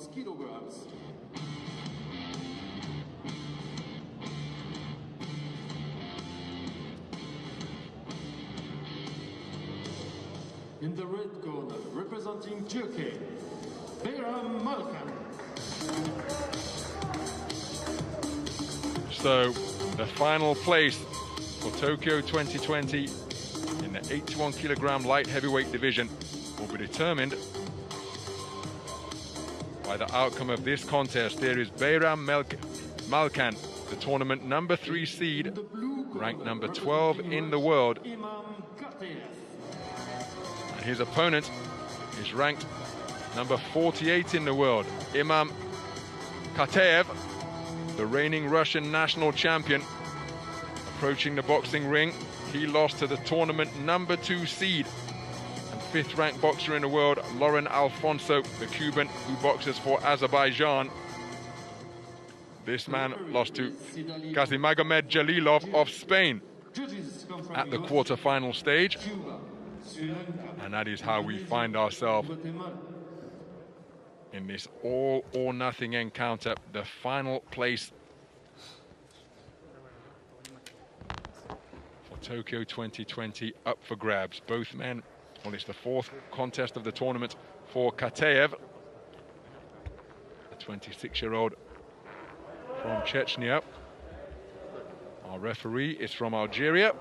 kilograms. In the red corner, representing Turkey, Bayram Malkan. So, the final place for Tokyo 2020 in the 81 kilogram light heavyweight division will be determined by the outcome of this contest. There is Bayram Malkan, the tournament number 3 seed, ranked number 12 in the world. Imam Khataev. And his opponent is ranked number 48 in the world, Imam Khataev, the reigning Russian national champion. Approaching the boxing ring, he lost to the tournament number 2 seed and 5th ranked boxer in the world, Lauren Alfonso, the Cuban who boxes for Azerbaijan. This man lost to Kazimagomed Jalilov of Spain at the quarter-final stage. And that is how we find ourselves in this all-or-nothing encounter, the final place for Tokyo 2020 up for grabs. Both men, well, it's the 4th contest of the tournament for Khataev, a 26-year-old from Chechnya. Our referee is from Algeria.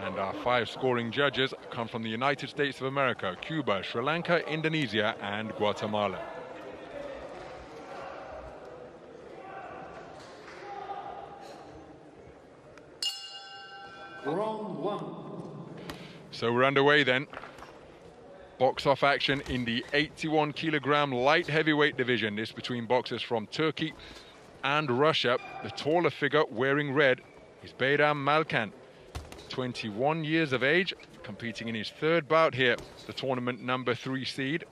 And our 5 scoring judges come from the United States of America, Cuba, Sri Lanka, Indonesia, and Guatemala. Round 1. So we're underway then. Box-off action in the 81 kilogram light heavyweight division. This between boxers from Turkey and Russia. The taller figure wearing red is Bayram Malkan, 21 years of age, competing in his 3rd bout here, the tournament number 3 seed,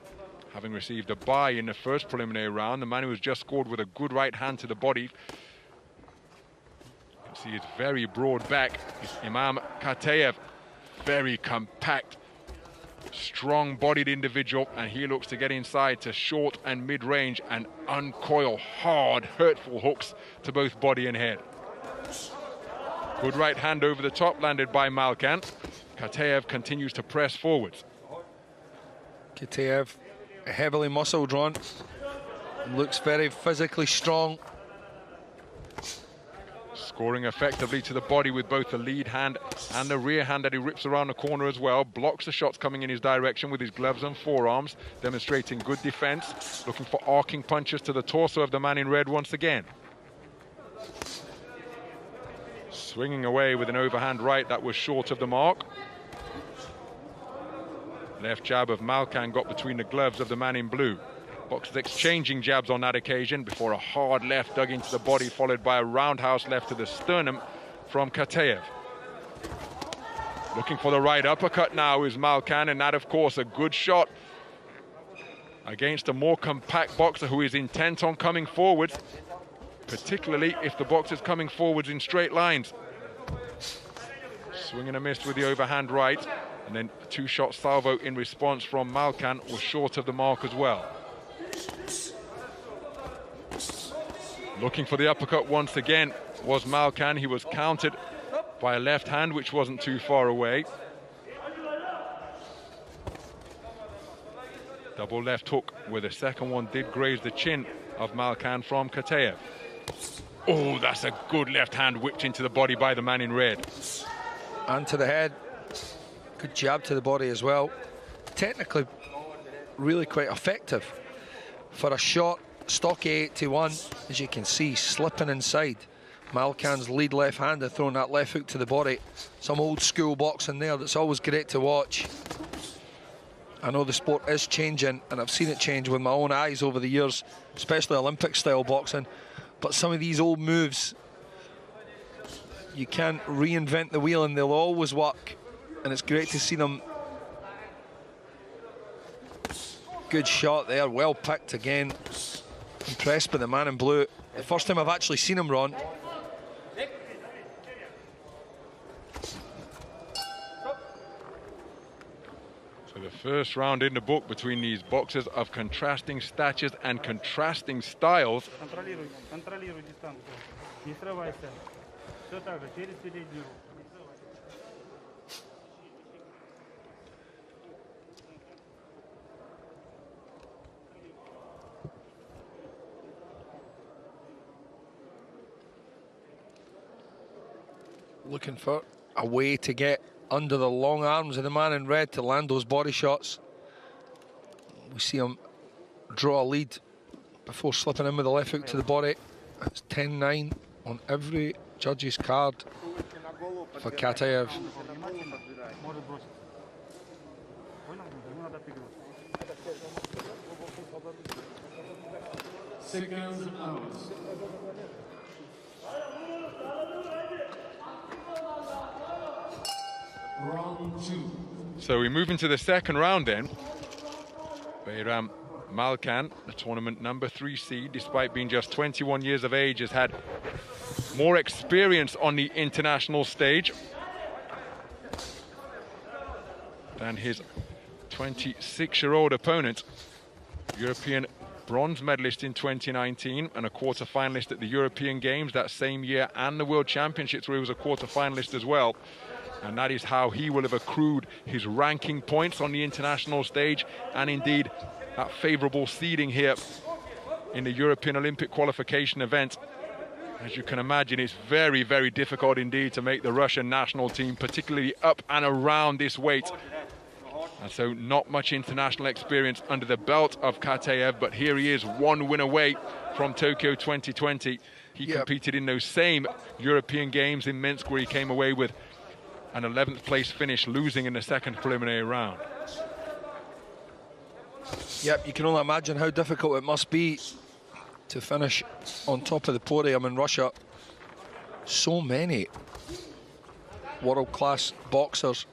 having received a bye in the first preliminary round. The man who has just scored with a good right hand to the body. You can see his very broad back is Imam Khataev, very compact, strong-bodied individual, and he looks to get inside to short and mid-range and uncoil hard, hurtful hooks to both body and head. Good right hand over the top, landed by Malkan. Khataev continues to press forwards. Khataev, heavily muscle drawn, looks very physically strong. Scoring effectively to the body with both the lead hand and the rear hand that he rips around the corner as well. Blocks the shots coming in his direction with his gloves and forearms, demonstrating good defense. Looking for arcing punches to the torso of the man in red once again. Swinging away with an overhand right that was short of the mark. Left jab of Malkan got between the gloves of the man in blue. Boxers exchanging jabs on that occasion before a hard left dug into the body, followed by a roundhouse left to the sternum from Khataev. Looking for the right uppercut now is Malkan, and that, of course, a good shot against a more compact boxer who is intent on coming forwards, particularly if the boxer's coming forwards in straight lines. Swing and a miss with the overhand right, and then a 2-shot salvo in response from Malkan was short of the mark as well. Looking for the uppercut once again was Malkan. He was countered by a left hand which wasn't too far away. Double left hook where the second one did graze the chin of Malkan from Khataev. Oh, that's a good left hand whipped into the body by the man in red. And to the head. Good jab to the body as well. Technically really quite effective for a short, stocky 81, as you can see, slipping inside. Malkan's lead left-hander throwing that left hook to the body. Some old school boxing there that's always great to watch. I know the sport is changing, and I've seen it change with my own eyes over the years, especially Olympic style boxing. But some of these old moves, you can't reinvent the wheel and they'll always work. And it's great to see them. Good shot there, well picked again. Impressed by the man in blue. The first time I've actually seen him, Ron. So the First round in the book between these boxers of contrasting statures and contrasting styles. Контролируй дистанцию. Не срывайся. Все так же, через переднюю руку. Looking for a way to get under the long arms of the man in red to land those body shots. We see him draw a lead before slipping in with the left hook to the body. It's 10-9 on every judge's card for Khataev. Seconds out. Round 2. So we move into the second round then. Bayram Malkan, the tournament number 3 seed, despite being just 21 years of age, has had more experience on the international stage than his 26-year-old opponent, European bronze medalist in 2019 and a quarter-finalist at the European Games that same year and the World Championships, where he was a quarter-finalist as well. And that is how he will have accrued his ranking points on the international stage, and indeed that favourable seeding here in the European Olympic qualification event. As you can imagine, it's very, very difficult indeed to make the Russian national team, particularly up and around this weight. And so not much international experience under the belt of Khataev, but here he is, one win away from Tokyo 2020. He competed in those same European Games in Minsk, where he came away with an 11th place finish, losing in the second preliminary round. Yep, you can only imagine how difficult it must be to finish on top of the podium in Russia. So many world-class boxers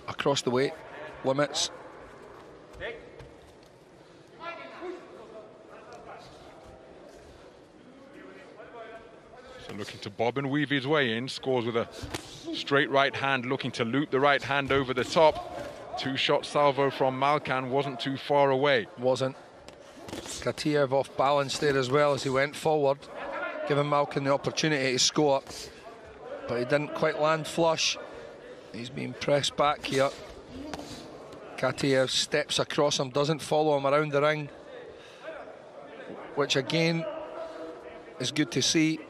across the weight limits. So looking to bob and weave his way in, scores with a straight right hand, looking to loop the right hand over the top. Two-shot salvo from Malkan wasn't too far away. Wasn't. Khataev off balance there as well as he went forward, giving Malkan the opportunity to score, but he didn't quite land flush. He's being pressed back here. Khataev steps across him, doesn't follow him around the ring, which again is good to see.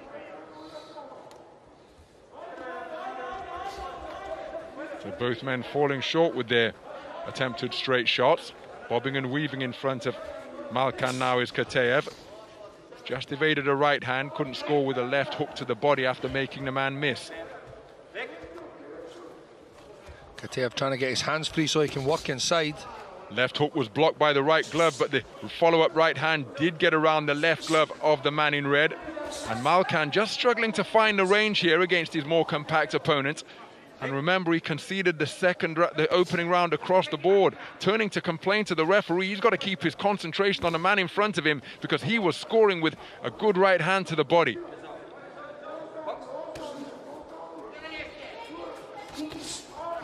So both men falling short with their attempted straight shots. Bobbing and weaving in front of Malkan now is Khataev. Just evaded a right hand, couldn't score with a left hook to the body after making the man miss. Khataev trying to get his hands free so he can work inside. Left hook was blocked by the right glove, but the follow-up right hand did get around the left glove of the man in red. And Malkan just struggling to find the range here against his more compact opponent. And remember, he conceded the opening round across the board. Turning to complain to the referee, he's got to keep his concentration on the man in front of him because he was scoring with a good right hand to the body.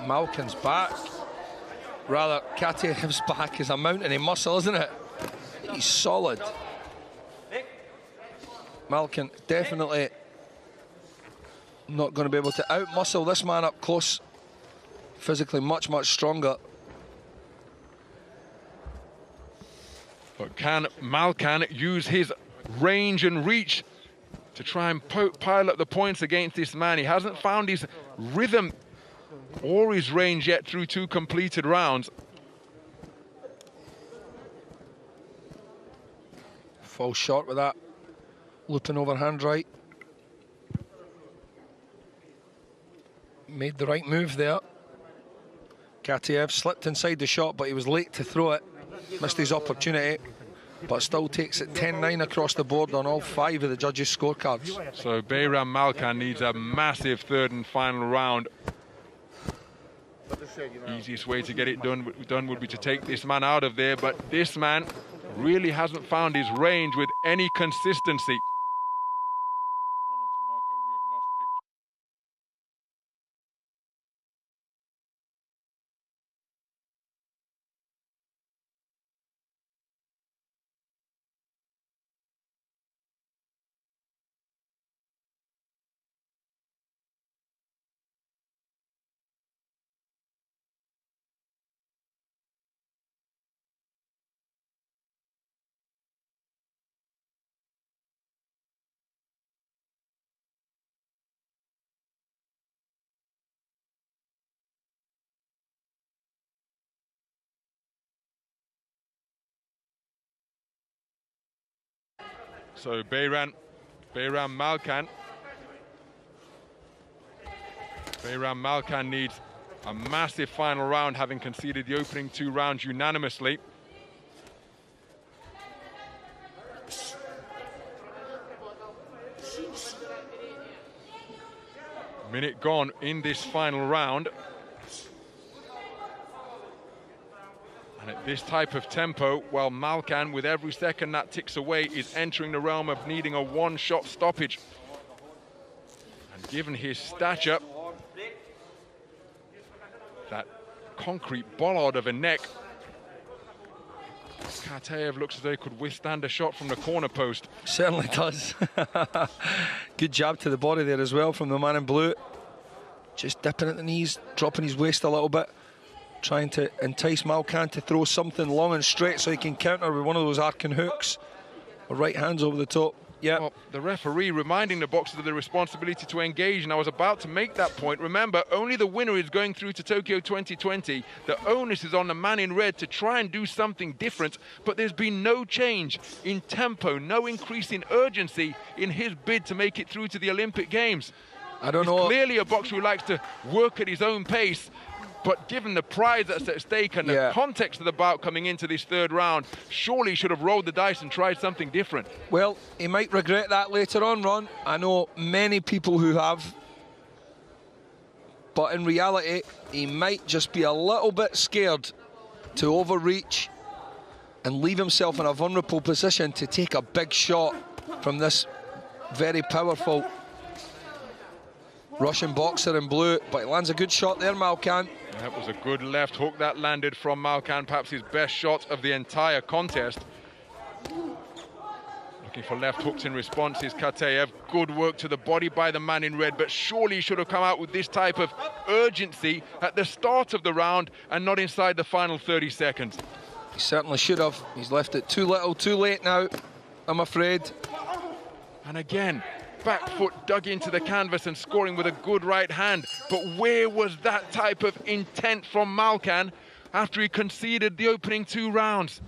Malkan's back, rather Khataev's back, is a mountain of muscle, isn't it? He's solid. Malkan definitely not going to be able to out-muscle this man up close. Physically much, much stronger. But can Malkan use his range and reach to try and pile up the points against this man? He hasn't found his rhythm or his range yet through 2 completed rounds. Falls short with that looping overhand right. Made the right move there. Khataev slipped inside the shot, but he was late to throw it. Missed his opportunity, but still takes it 10-9 across the board on all 5 of the judges' scorecards. So Bayram Malkan needs a massive third and final round. Easiest way to get it done would be to take this man out of there, but this man really hasn't found his range with any consistency. So Bayram Malkan. Bayram Malkan needs a massive final round, having conceded the opening 2 rounds unanimously. Minute gone in this final round. And at this type of tempo, while Malkan, with every second that ticks away, is entering the realm of needing a one-shot stoppage. And given his stature, that concrete bollard of a neck, Khataev looks as though he could withstand a shot from the corner post. Certainly does. Good jab to the body there as well from the man in blue. Just dipping at the knees, dropping his waist a little bit, trying to entice Malkan to throw something long and straight so he can counter with one of those arcing hooks. Or right hands over the top. Yeah. Well, the referee reminding the boxers of the responsibility to engage, and I was about to make that point. Remember, only the winner is going through to Tokyo 2020. The onus is on the man in red to try and do something different, but there's been no change in tempo, no increase in urgency in his bid to make it through to the Olympic Games. I don't He's know. Clearly a boxer who likes to work at his own pace, but given the prize that's at stake and the context of the bout coming into this 3rd round, surely he should have rolled the dice and tried something different. Well, he might regret that later on, Ron. I know many people who have. But in reality, he might just be a little bit scared to overreach and leave himself in a vulnerable position to take a big shot from this very powerful Russian boxer in blue. But he lands a good shot there, Malkan. That was a good left hook that landed from Malkan, perhaps his best shot of the entire contest. Looking for left hooks in response is Khataev. Good work to the body by the man in red, but surely he should have come out with this type of urgency at the start of the round and not inside the final 30 seconds. He certainly should have. He's left it too little, too late now, I'm afraid. And again, back foot dug into the canvas and scoring with a good right hand. But where was that type of intent from Malkan after he conceded the opening 2 rounds?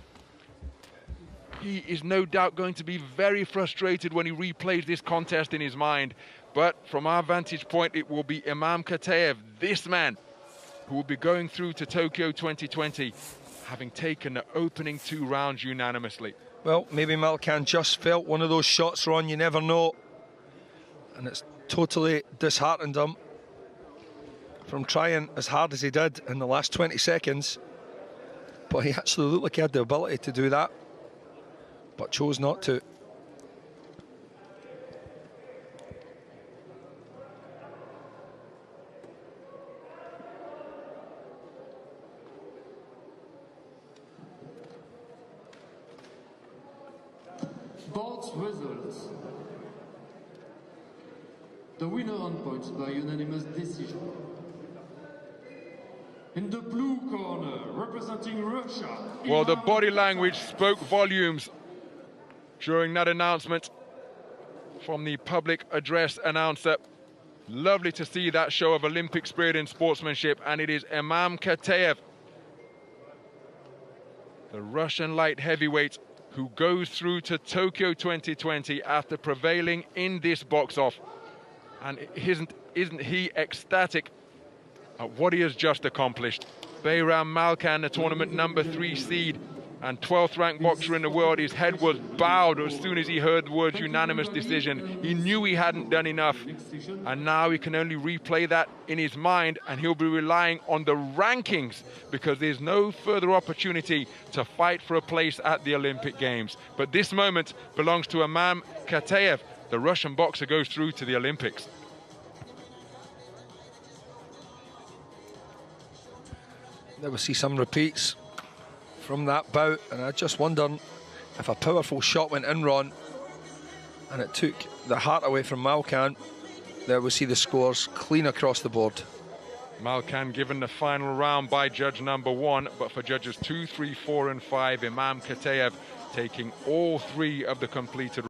He is no doubt going to be very frustrated when he replays this contest in his mind. But from our vantage point, it will be Imam Khataev, this man, who will be going through to Tokyo 2020, having taken the opening 2 rounds unanimously. Well, maybe Malkan just felt one of those shots, Ron, you never know. And it's totally disheartened him from trying as hard as he did in the last 20 seconds. But he actually looked like he had the ability to do that, but chose not to. Bout results. The winner on points by unanimous decision. In the blue corner, representing Russia. Well, the body language spoke volumes during that announcement from the public address announcer. Lovely to see that show of Olympic spirit and sportsmanship, and it is Imam Khataev, the Russian light heavyweight, who goes through to Tokyo 2020 after prevailing in this box-off. And isn't he ecstatic at what he has just accomplished? Bayram Malkan, the tournament number 3 seed and 12th ranked boxer in the world, his head was bowed as soon as he heard the words unanimous decision. He knew he hadn't done enough, and now he can only replay that in his mind, and he'll be relying on the rankings because there's no further opportunity to fight for a place at the Olympic Games. But this moment belongs to Imam Khataev. The Russian boxer goes through to the Olympics. There we'll see some repeats from that bout, and I just wonder if a powerful shot went in, Ron, and it took the heart away from Malkan. There we'll see the scores clean across the board. Malkan given the final round by judge number 1, but for judges 2, 3, 4 and 5, Imam Khataev taking all 3 of the completed